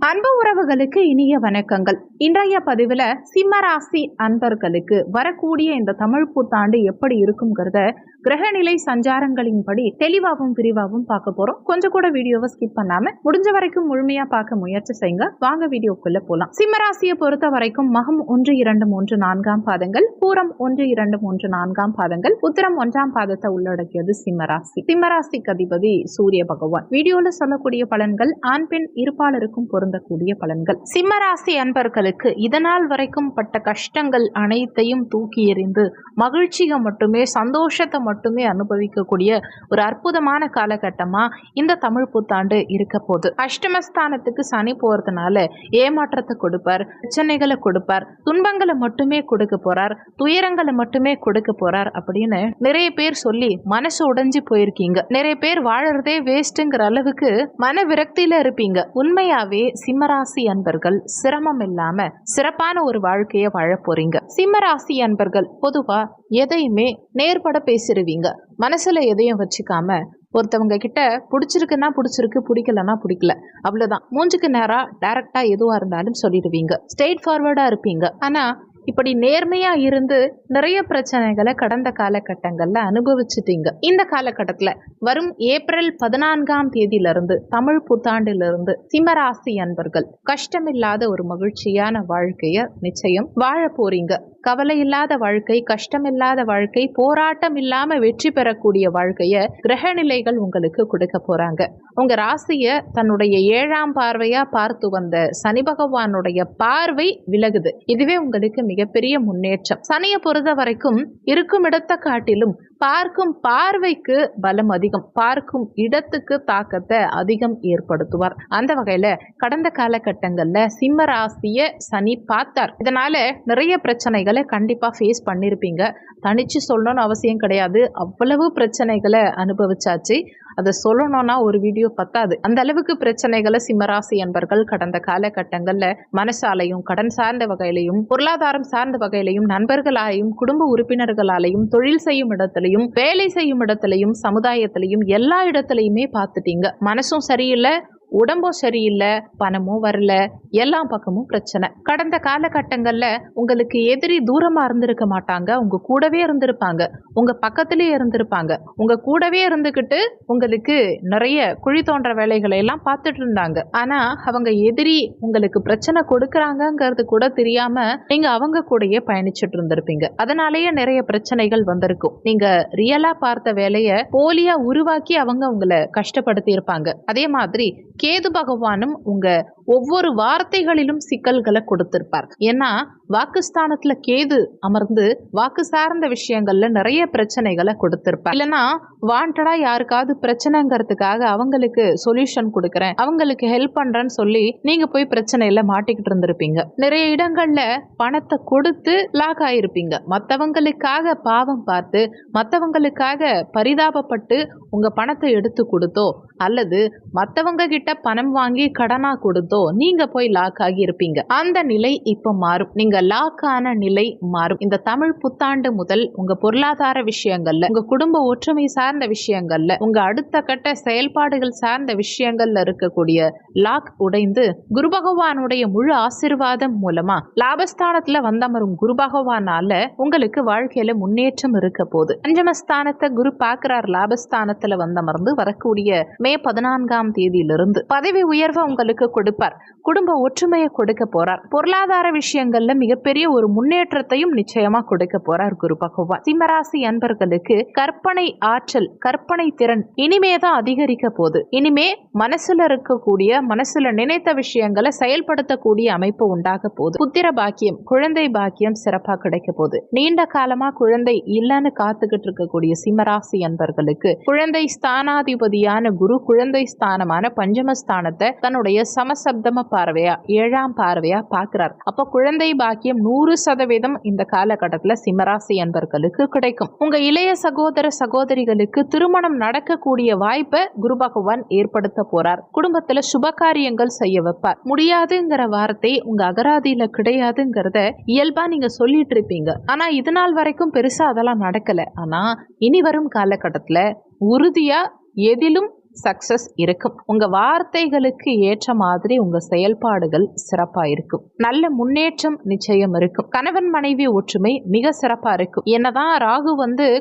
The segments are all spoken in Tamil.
அன்பு உறவுகளுக்கு இனிய வணக்கங்கள். இன்றைய பதிவுல சிம்மராசி அன்பர்களுக்கு வரக்கூடிய இந்த தமிழ் புத்தாண்டு எப்படி இருக்குங்கிறத கிரகநிலை சஞ்சாரங்களின்படி தெளிவாகவும் விரிவாகவும் பார்க்க போறோம். கொஞ்சம் கூட வீடியோவை ஸ்கிப் பண்ணாம முடிஞ்ச வரைக்கும் முழுமையா பார்க்க முயற்சி செய்யுங்க. வாங்க வீடியோக்குள்ள போலாம். சிம்மராசியை பொறுத்த வரைக்கும் மகம் 1, 2, 3, 4 பாதங்கள், பூரம் 1, 2, 3, 4 பாதங்கள், உத்திரம் 1ஆம் பாதத்தை உள்ளடக்கியது சிம்மராசி. சிம்மராசிக்கு அதிபதி சூரிய பகவான். வீடியோல சொல்லக்கூடிய பலன்கள் ஆண் பெண் இருப்பாளருக்கும் பொருந்தக்கூடிய பலன்கள். சிம்மராசி அன்பர்களுக்கு இதனால் வரைக்கும் பட்ட கஷ்டங்கள் அனைத்தையும் தூக்கி எறிந்து மகிழ்ச்சியை மட்டுமே, சந்தோஷத்தை மட்டுமே அனுபவிக்கக்கூடிய ஒரு அற்புதமான காலகட்டமா இந்த தமிழ் புத்தாண்டு இருக்க போகுது. அஷ்டமஸ்தானத்துக்கு சனி போறதுனால ஏமாற்றத்தை கொடுப்பார், பிரச்சனைகளை கொடுப்பார், துன்பங்களை மட்டுமே கொடுக்க போறார், துயரங்களை மட்டுமே கொடுக்க போறார் அப்படின்னு நிறைய பேர் சொல்லி மனசு உடைஞ்சு போயிருக்கீங்க. நிறைய பேர் வாழறதே வேஸ்ட்ங்கிற அளவுக்கு மன விரக்தியில இருப்பீங்க. உண்மையாவே சிம்மராசி அன்பர்கள் சிரமம் இல்லாம சிறப்பான ஒரு வாழ்க்கையை வாழ போறீங்க. சிம்மராசி அன்பர்கள் பொதுவா எதையுமே நேர்பட பேசிடுவீங்க. மனசுல எதையும் வச்சுக்காம ஒருத்தவங்க கிட்ட பிடிச்சிருக்குன்னா பிடிச்சிருக்கு, பிடிக்கலன்னா பிடிக்கல, அவ்வளவுதான். மூஞ்சுக்கு நேரா டைரக்டா எதுவா இருந்தாலும் சொல்லிடுவீங்க. ஸ்ட்ரெயிட் ஃபார்வர்டா இருப்பீங்க. ஆனா இப்படி நேர்மையா இருந்து நிறைய பிரச்சனைகளை கடந்த காலகட்டங்கள்ல அனுபவிச்சுட்டீங்க. இந்த காலகட்டத்துல வரும் ஏப்ரல் 14ஆம் தேதியிலிருந்து தமிழ் புத்தாண்டிலிருந்து சிம்மராசி அன்பர்கள் கஷ்டமில்லாத ஒரு மகிழ்ச்சியான வாழ்க்கைய நிச்சயம் வாழ போறீங்க. கவலை இல்லாத வாழ்க்கை, கஷ்டமில்லாத வாழ்க்கை, போராட்டம் இல்லாம வெற்றி பெறக்கூடிய வாழ்க்கைய கிரகநிலைகள் உங்களுக்கு கொடுக்க போறாங்க. உங்க ராசிய தன்னுடைய 7ஆம் பார்வையா பார்த்து வந்த சனி பகவானுடைய பார்வை விலகுது. இதுவே உங்களுக்கு மிகப்பெரிய முன்னேற்றம். சனியை பொறுத்த வரைக்கும் இருக்கும் இடத்தை காட்டிலும் பார்க்கும் பார்வைக்கு பலம் அதிகம், பார்க்கும் இடத்துக்கு தாக்கத்தை அதிகம் ஏற்படுத்துவார். அந்த வகையில கடந்த காலகட்டங்கள்ல சிம்ம ராசிய சனி பார்த்தார். இதனால நிறைய பிரச்சனைகளை கண்டிப்பா ஃபேஸ் பண்ணிருப்பீங்க. தனிச்சு சொல்லணும்னு அவசியம் கிடையாது. அவ்வளவு பிரச்சனைகளை அனுபவிச்சாச்சு. அதை சொல்லணும்னா ஒரு வீடியோ பத்தாது. அந்த அளவுக்கு பிரச்சனைகளை சிம்மராசி என்பர்கள் கடந்த காலகட்டங்கள்ல மனசாலையும், கடன் சார்ந்த வகையிலையும், பொருளாதாரம் சார்ந்த வகையிலையும், நண்பர்களாலையும், குடும்ப உறுப்பினர்களாலையும், தொழில் செய்யும் இடத்திலையும், வேலை செய்யும் இடத்திலையும், சமுதாயத்திலையும் எல்லா இடத்துலையுமே பார்த்துட்டீங்க. மனசும் சரியில்லை, உடம்பும் சரியில்லை, பணமும் வரல, எல்லா பக்கமும் பிரச்சனை. கடந்த காலகட்டங்கள்ல உங்களுக்கு எதிரி தூரமா இருந்திருக்க மாட்டாங்க, உங்க கூடவே இருந்திருப்பாங்க, உங்க பக்கத்திலே இருந்திருப்பாங்க, உங்க கூடவே இருந்துகிட்டு உங்களுக்கு நிறைய குழி தோன்ற வேலைகளை எல்லாம் பார்த்துட்டு இருந்தாங்க. ஆனா அவங்க எதிரி உங்களுக்கு பிரச்சனை கொடுக்கறாங்கிறது கூட தெரியாம நீங்க அவங்க கூடயே பயணிச்சுட்டு இருந்திருப்பீங்க. அதனாலேயே நிறைய பிரச்சனைகள் வந்திருக்கும். நீங்க ரியலா பார்த்த வேலையை போலியா உருவாக்கி அவங்க உங்களை கஷ்டப்படுத்தி இருப்பாங்க. அதே மாதிரி கேது பகவானும் உங்க ஒவ்வொரு வார்த்தைகளிலும் சிக்கல்களை கொடுத்திருப்பார். ஏன்னா வாக்குஸ்தானத்துல கேது அமர்ந்து வாக்கு சார்ந்த விஷயங்கள்ல நிறைய பிரச்சனைகளை கொடுத்திருப்பார். இல்லைன்னா வாண்டடா யாருக்காவது பிரச்சனைங்கிறதுக்காக அவங்களுக்கு சொல்யூஷன் கொடுக்கறேன், அவங்களுக்கு ஹெல்ப் பண்றேன்னு சொல்லி நீங்க போய் பிரச்சனையில மாட்டிக்கிட்டு இருந்திருப்பீங்க. நிறைய இடங்கள்ல பணத்தை கொடுத்து லாக் ஆயிருப்பீங்க. மற்றவங்களுக்காக பாவம் பார்த்து, மற்றவங்களுக்காக பரிதாபப்பட்டு உங்க பணத்தை எடுத்து கொடுத்தோ அல்லது மற்றவங்க கிட்ட பணம் வாங்கி கடனா கொடுத்தோ நீங்க போய் லாக் ஆகி இருப்பீங்க. அந்த நிலை இப்ப மாறும். நீங்க லாக் ஆன நிலை மாறும். இந்த தமிழ் புத்தாண்டு முதல் உங்க பொருளாதார விஷயங்கள்ல, உங்க குடும்ப ஒற்றுமை சார்ந்த விஷயங்கள்ல, உங்க அடுத்த கட்ட செயல்பாடுகள் சார்ந்த விஷயங்கள்ல இருக்கக்கூடிய லாக் உடைந்து குரு பகவானுடைய முழு ஆசீர்வாதம் மூலமா லாபஸ்தானத்துல வந்தமரும் குரு பகவானால உங்களுக்கு வாழ்க்கையில முன்னேற்றம் இருக்க போகுது. பஞ்சமஸ்தானத்தை குரு பார்க்கிறார். லாபஸ்தானத்துல வந்தமர்ந்து வரக்கூடிய மே 14ஆம் தேதியிலிருந்து பதவி உயர்வை உங்களுக்கு கொடுப்பார். குடும்ப ஒற்றுமையை கொடுக்க போறார். பொருளாதார விஷயங்கள்ல மிகப்பெரிய ஒரு முன்னேற்றத்தையும் நிச்சயமா கொடுக்க போறார் குரு பகவான். சிம்மராசி அன்பர்களுக்கு கற்பனை ஆற்றல், கற்பனை திறன் இனிமேதான் அதிகரிக்க போகுது. இனிமே மனசுல இருக்கக்கூடிய, மனசுல நினைத்த விஷயங்களை செயல்படுத்தக்கூடிய அமைப்பு உண்டாக போகுது. புத்திர பாக்கியம், குழந்தை பாக்கியம் சிறப்பா கிடைக்க போகுது. நீண்ட காலமா குழந்தை இல்லைன்னு காத்துக்கிட்டு இருக்கக்கூடிய சிம்மராசி அன்பர்களுக்கு குழந்தை ஸ்தானாதிபதியான குரு குழந்தை ஸ்தானமான பஞ்சமஸ்தானத்தை தன்னுடைய சமசப்தம பார்வையா, 7ஆம் பார்வையா பார்க்கிறார். அப்ப குழந்தை பாக்கியம் 100% இந்த காலகட்டத்துல சிம்மராசி அன்பர்களுக்கு கிடைக்கும். உங்க இளைய சகோதர சகோதரிகளுக்கு திருமணம் நடக்கக்கூடிய வாய்ப்பை குரு பகவான் ஏற்படுத்த போறார். குடும்பத்துல சுபகாரியங்கள் செய்ய வைப்பார். முடியாதுங்கிற வார்த்தை உங்க அகராதியில கிடையாதுங்கிறத இயல்பா நீங்க சொல்லிட்டு இருப்பீங்க. ஆனா இது நாள் வரைக்கும் பெருசா அதெல்லாம் நடக்கல. ஆனா இனி வரும் காலகட்டத்துல உறுதியா எதிலும் சக்சஸ் இருக்கும். உங்க வார்த்தைகளுக்கு ஏற்ற மாதிரி உங்க செயல்பாடுகள் சிறப்பா இருக்கும். நல்ல முன்னேற்றம் நிச்சயம் இருக்கும். கணவன் மனைவி ஒற்றுமை மிக சிறப்பா இருக்கும். என்னதான் ராகு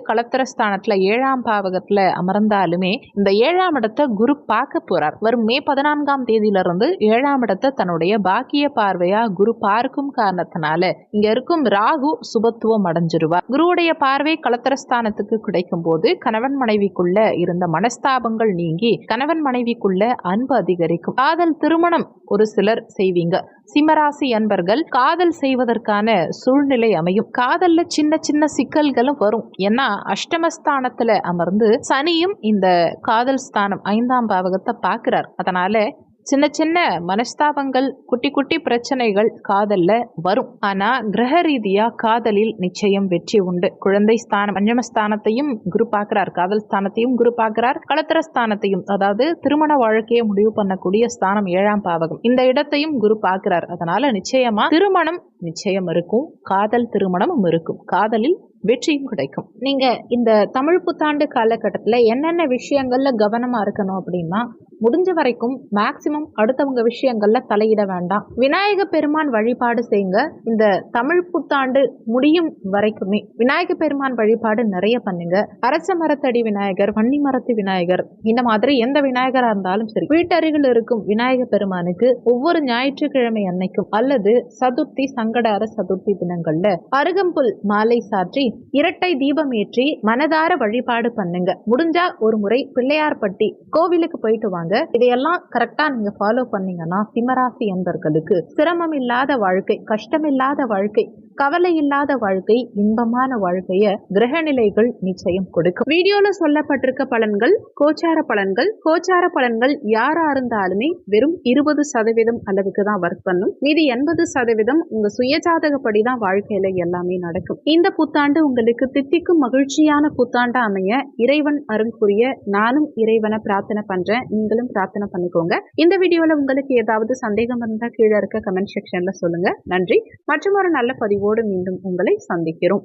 களத்திரஸ்தானத்துல 7ஆம் பாவகத்துல அமர்ந்தாலுமே இந்த 7ஆம் இடத்தை குரு பார்க்க போறார். வரும் மே 14ஆம் தேதியிலிருந்து 7ஆம் இடத்தை தன்னுடைய பாக்கிய பார்வையா குரு பார்க்கும் காரணத்தினால இங்க இருக்கும் ராகு சுபத்துவம் அடைஞ்சிருவார். குருவுடைய பார்வை களத்திரஸ்தானத்துக்கு கிடைக்கும் போது கணவன் மனைவிக்குள்ள இருந்த மனஸ்தாபங்கள் நீங்கி கணவன் மனைவிக்குள்ள அன்பு அதிகரிக்கும். காதல் திருமணம் ஒரு சிலர் செய்வீங்க. சிம்மராசி அன்பர்கள் காதல் செய்வதற்கான சூழ்நிலை அமையும். காதல்ல சின்ன சின்ன சிக்கல்களும் வரும். ஏன்னா அஷ்டமஸ்தானத்துல அமர்ந்து சனியும் இந்த காதல் ஸ்தானம் 5ஆம் பாவகத்தை பார்க்கிறார். அதனால சின்ன சின்ன மனஸ்தாபங்கள், குட்டி குட்டி பிரச்சனைகள் காதல்ல வரும். ஆனா கிரக ரீதியா காதலில் நிச்சயம் வெற்றி உண்டு. குழந்தை ஸ்தானம் பஞ்சமஸ்தானத்தையும் குரு பார்க்கிறார், காதல் ஸ்தானத்தையும் குரு பார்க்கிறார், களத்திர ஸ்தானத்தையும், அதாவது திருமண வாழ்க்கையை முடிவு பண்ணக்கூடிய ஸ்தானம் 7ஆம் பாவகம், இந்த இடத்தையும் குரு பார்க்கிறார். அதனால நிச்சயமா திருமணம் நிச்சயம் இருக்கும். காதல் திருமணமும் இருக்கும். காதலில் வெற்றியும் கிடைக்கும். நீங்க இந்த தமிழ் புத்தாண்டு காலகட்டத்தில் என்னென்ன விஷயங்கள்ல கவனமா இருக்கணும் அப்படின்னா, முடிஞ்ச வரைக்கும் மேக்சிமம் அடுத்தவங்க விஷயங்கள்ல தலையிட வேண்டாம். விநாயக பெருமான் வழிபாடு செய்யுங்க. இந்த தமிழ் புத்தாண்டு முடியும் வரைக்குமே விநாயக பெருமான் வழிபாடு நிறைய பண்ணுங்க. அரச மரத்தடி விநாயகர், வன்னி மரத்து விநாயகர், இந்த மாதிரி எந்த விநாயகரா இருந்தாலும் சரி, வீட்டருகில் இருக்கும் விநாயக பெருமானுக்கு ஒவ்வொரு ஞாயிற்றுக்கிழமை அன்னைக்கும் அல்லது சதுர்த்தி, சங்கடார சதுர்த்தி தினங்கள்ல அருகம்புல் மாலை சாற்றி இரட்டை தீபம் ஏற்றி மனதார வழிபாடு பண்ணுங்க. முடிஞ்சா ஒரு முறை பிள்ளையார்பட்டி கோவிலுக்கு போயிட்டு வாங்க. இதையெல்லாம் கரெக்டா நீங்க ஃபாலோ பண்ணீங்கன்னா சிம்மராசி என்பர்களுக்கு சிரமம் இல்லாத வாழ்க்கை, கஷ்டம் இல்லாத வாழ்க்கை, கவலை இல்லாத வாழ்க்கை, இன்பமான வாழ்க்கைய கிரக நிலைகள் நிச்சயம் கொடுக்கும். வீடியோல சொல்லப்பட்டிருக்க பலன்கள் கோச்சார பலன்கள். கோச்சார பலன்கள் யாரா இருந்தாலுமே வெறும் 20% அளவுக்கு தான் ஒர்க் பண்ணும். மீதி 80% உங்க சுயஜாதகப்படி தான் வாழ்க்கையில எல்லாமே நடக்கும். இந்த புத்தாண்டு உங்களுக்கு தித்திக்கும் மகிழ்ச்சியான புத்தாண்டா அமைய இறைவன் அருள் புரிய நானும் இறைவனை பிரார்த்தனை பண்றேன். நீங்களும் பிரார்த்தனை பண்ணிக்கோங்க. இந்த வீடியோல உங்களுக்கு ஏதாவது சந்தேகம் இருந்தா கீழே இருக்க கமெண்ட் செக்ஷன்ல சொல்லுங்க. நன்றி. மற்றும் ஒரு நல்ல பதிவோடு மீண்டும் உங்களை சந்திக்கிறோம்.